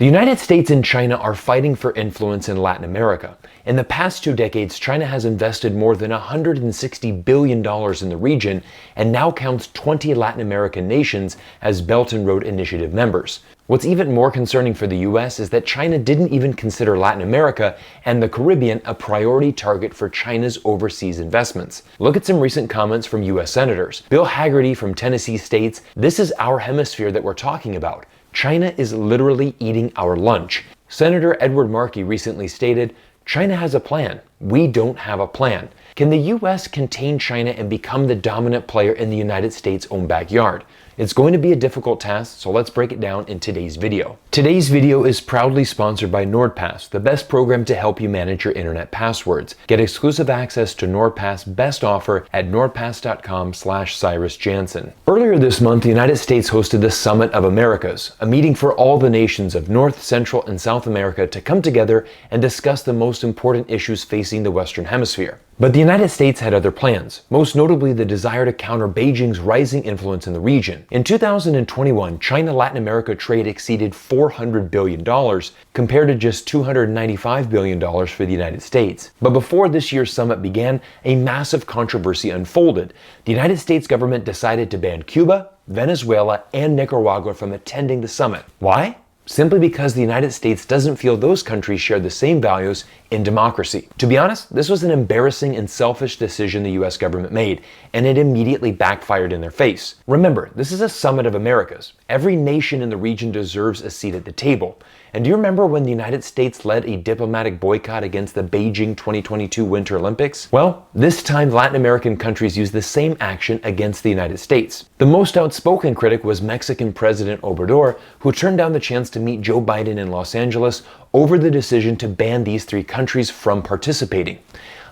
The United States and China are fighting for influence in Latin America. In the past 2 decades, China has invested more than $160 billion in the region and now counts 20 Latin American nations as Belt and Road Initiative members. What's even more concerning for the US is that China didn't even consider Latin America and the Caribbean a priority target for China's overseas investments. Look at some recent comments from US senators. Bill Hagerty from Tennessee states, "This is our hemisphere that we're talking about. China is literally eating our lunch." Senator Edward Markey recently stated, "China has a plan. We don't have a plan." Can the US contain China and become the dominant player in the United States' own backyard? It's going to be a difficult task, so let's break it down in today's video. Today's video is proudly sponsored by NordPass, the best program to help you manage your internet passwords. Get exclusive access to NordPass' best offer at nordpass.com/CyrusJansen. Earlier this month, the United States hosted the Summit of Americas, a meeting for all the nations of North, Central, and South America to come together and discuss the most important issues facing the Western Hemisphere. But the United States had other plans, most notably the desire to counter Beijing's rising influence in the region. In 2021, China-Latin America trade exceeded $400 billion, compared to just $295 billion for the United States. But before this year's summit began, a massive controversy unfolded. The United States government decided to ban Cuba, Venezuela, and Nicaragua from attending the summit. Why? Simply because the United States doesn't feel those countries share the same values in democracy. To be honest, this was an embarrassing and selfish decision the US government made, and it immediately backfired in their face. Remember, this is a summit of Americas. Every nation in the region deserves a seat at the table. And do you remember when the United States led a diplomatic boycott against the Beijing 2022 Winter Olympics? Well, this time Latin American countries used the same action against the United States. The most outspoken critic was Mexican President Obrador, who turned down the chance to meet Joe Biden in Los Angeles over the decision to ban these 3 countries from participating.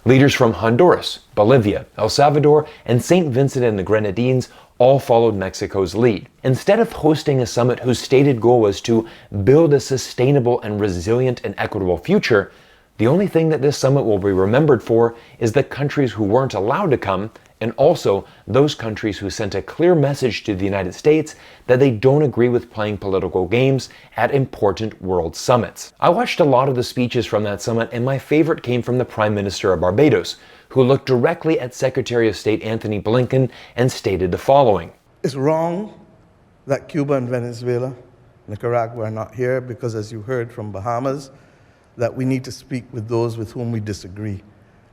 Leaders from Honduras, Bolivia, El Salvador, and St. Vincent and the Grenadines all followed Mexico's lead. Instead of hosting a summit whose stated goal was to build a sustainable and resilient and equitable future, the only thing that this summit will be remembered for is the countries who weren't allowed to come, and also those countries who sent a clear message to the United States that they don't agree with playing political games at important world summits. I watched a lot of the speeches from that summit, and my favorite came from the Prime Minister of Barbados, who looked directly at Secretary of State Anthony Blinken and stated the following. "It's wrong that Cuba and Venezuela, Nicaragua are not here because, as you heard from Bahamas, that we need to speak with those with whom we disagree.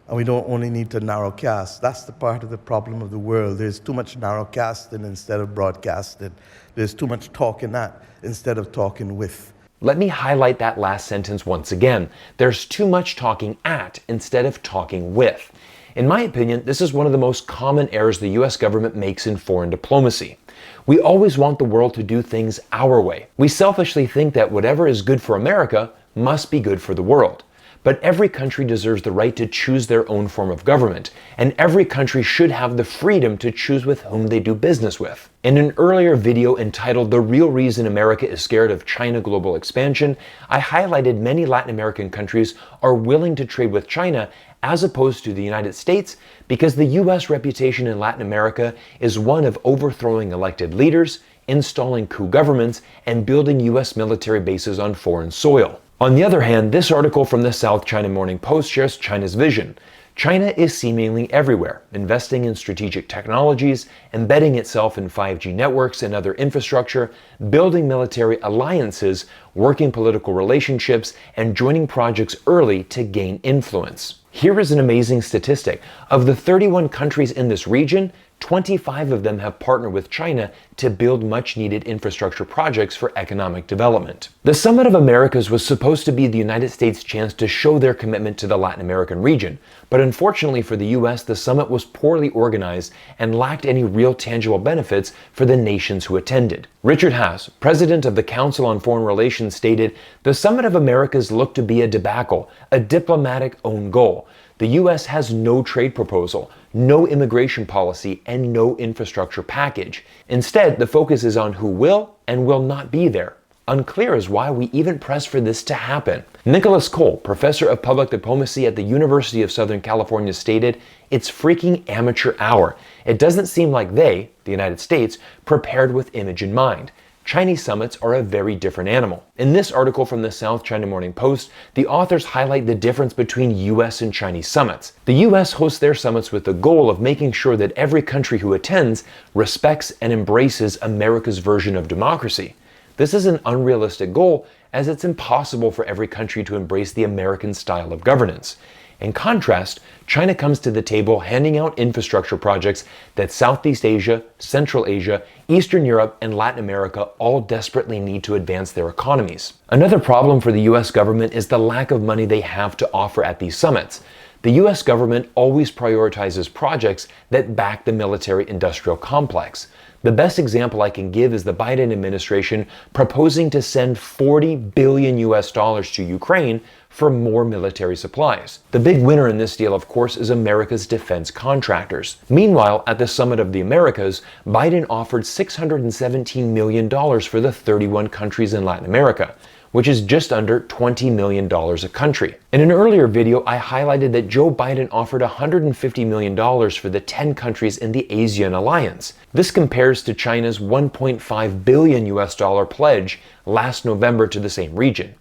And we don't only need to narrowcast. That's the part of the problem of the world. There's too much narrowcasting instead of broadcasting. There's too much talking at instead of talking with." Let me highlight that last sentence once again. There's too much talking at instead of talking with. In my opinion, this is one of the most common errors the US government makes in foreign diplomacy. We always want the world to do things our way. We selfishly think that whatever is good for America must be good for the world. But every country deserves the right to choose their own form of government, and every country should have the freedom to choose with whom they do business with. In an earlier video entitled "The Real Reason America is Scared of China Global Expansion," I highlighted many Latin American countries are willing to trade with China as opposed to the United States because the US reputation in Latin America is one of overthrowing elected leaders, installing coup governments, and building US military bases on foreign soil. On the other hand, this article from the South China Morning Post shares China's vision. China is seemingly everywhere, investing in strategic technologies, embedding itself in 5G networks and other infrastructure, building military alliances, working political relationships, and joining projects early to gain influence. Here is an amazing statistic. Of the 31 countries in this region, 25 of them have partnered with China to build much-needed infrastructure projects for economic development. The Summit of Americas was supposed to be the United States' chance to show their commitment to the Latin American region, but unfortunately for the US, the summit was poorly organized and lacked any real tangible benefits for the nations who attended. Richard Haass, president of the Council on Foreign Relations, stated, "The Summit of Americas looked to be a debacle, a diplomatic own goal. The US has no trade proposal, no immigration policy, and no infrastructure package. Instead, the focus is on who will and will not be there. Unclear as why we even pressed for this to happen." Nicholas Cole, professor of public diplomacy at the University of Southern California, stated, "It's freaking amateur hour. It doesn't seem like they, the United States, prepared with image in mind. Chinese summits are a very different animal. In this article from the South China Morning Post, the authors highlight the difference between US and Chinese summits. The US hosts their summits with the goal of making sure that every country who attends respects and embraces America's version of democracy. This is an unrealistic goal, as it's impossible for every country to embrace the American style of governance. In contrast, China comes to the table handing out infrastructure projects that Southeast Asia, Central Asia, Eastern Europe, and Latin America all desperately need to advance their economies. Another problem for the US government is the lack of money they have to offer at these summits. The US government always prioritizes projects that back the military-industrial complex. The best example I can give is the Biden administration proposing to send $40 billion to Ukraine for more military supplies. The big winner in this deal, of course, is America's defense contractors. Meanwhile, at the Summit of the Americas, Biden offered $617 million for the 31 countries in Latin America, which is just under $20 million a country. In an earlier video, I highlighted that Joe Biden offered $150 million for the 10 countries in the ASEAN alliance. This compares to China's $1.5 billion pledge last November to the same region.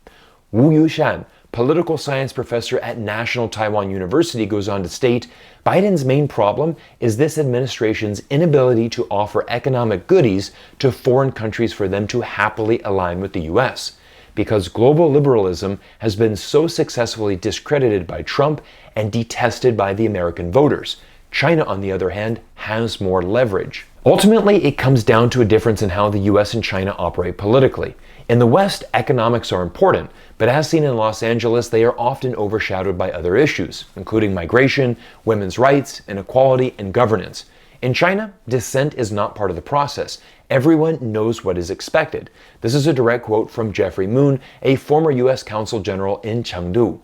Wu Yushan, political science professor at National Taiwan University, goes on to state, Biden's main problem is this administration's inability to offer economic goodies to foreign countries for them to happily align with the US. Because global liberalism has been so successfully discredited by Trump and detested by the American voters. China, on the other hand, has more leverage. Ultimately, it comes down to a difference in how the US and China operate politically. In the West, economics are important, but as seen in Los Angeles, they are often overshadowed by other issues, including migration, women's rights, inequality, and governance. In China, dissent is not part of the process. Everyone knows what is expected. This is a direct quote from Jeffrey Moon, a former US Consul General in Chengdu.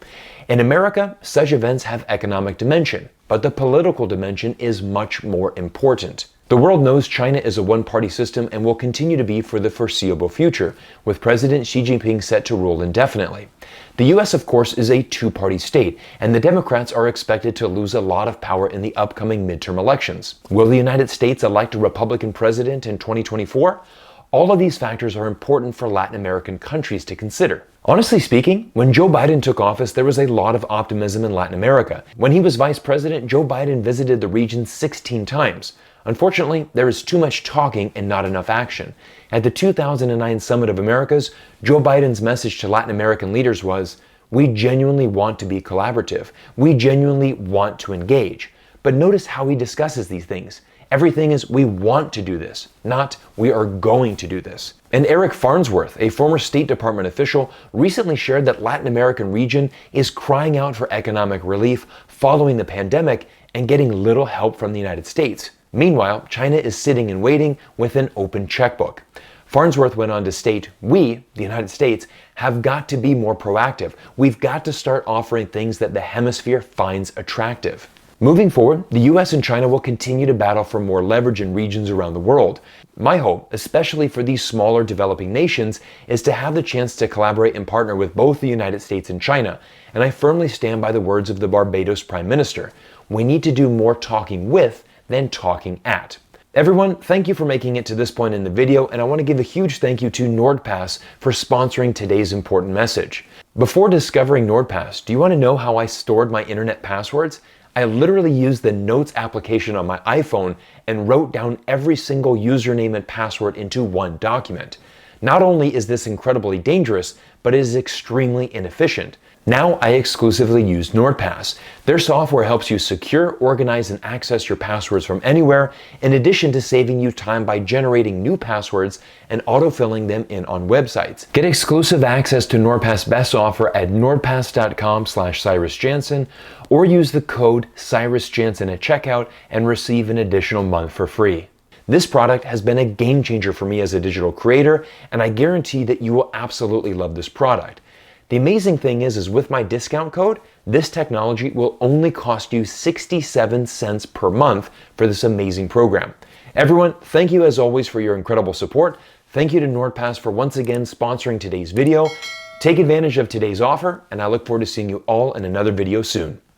In America, such events have economic dimension, but the political dimension is much more important. The world knows China is a one-party system and will continue to be for the foreseeable future, with President Xi Jinping set to rule indefinitely. The US, of course, is a two-party state, and the Democrats are expected to lose a lot of power in the upcoming midterm elections. Will the United States elect a Republican president in 2024? All of these factors are important for Latin American countries to consider. Honestly speaking, when Joe Biden took office, there was a lot of optimism in Latin America. When he was vice president, Joe Biden visited the region 16 times. Unfortunately, there is too much talking and not enough action. At the 2009 Summit of Americas, Joe Biden's message to Latin American leaders was, "We genuinely want to be collaborative. We genuinely want to engage." But notice how he discusses these things. Everything is, we want to do this, not we are going to do this. And Eric Farnsworth, a former State Department official, recently shared that Latin American region is crying out for economic relief following the pandemic and getting little help from the United States. Meanwhile, China is sitting and waiting with an open checkbook. Farnsworth went on to state, we, the United States, have got to be more proactive. We've got to start offering things that the hemisphere finds attractive. Moving forward, the US and China will continue to battle for more leverage in regions around the world. My hope, especially for these smaller developing nations, is to have the chance to collaborate and partner with both the United States and China. And I firmly stand by the words of the Barbados Prime Minister. We need to do more talking with than talking at. Everyone, thank you for making it to this point in the video, and I want to give a huge thank you to NordPass for sponsoring today's important message. Before discovering NordPass, do you want to know how I stored my internet passwords? I literally used the Notes application on my iPhone and wrote down every single username and password into one document. Not only is this incredibly dangerous, but it is extremely inefficient. Now I exclusively use NordPass. Their software helps you secure, organize, and access your passwords from anywhere, in addition to saving you time by generating new passwords and autofilling them in on websites. Get exclusive access to NordPass Best offer at nordpass.com/CyrusJansen, or use the code CyrusJansen at checkout and receive an additional month for free. This product has been a game changer for me as a digital creator, and I guarantee that you will absolutely love this product. The amazing thing is with my discount code, this technology will only cost you 67 cents per month for this amazing program. Everyone, thank you as always for your incredible support. Thank you to NordPass for once again sponsoring today's video. Take advantage of today's offer, and I look forward to seeing you all in another video soon.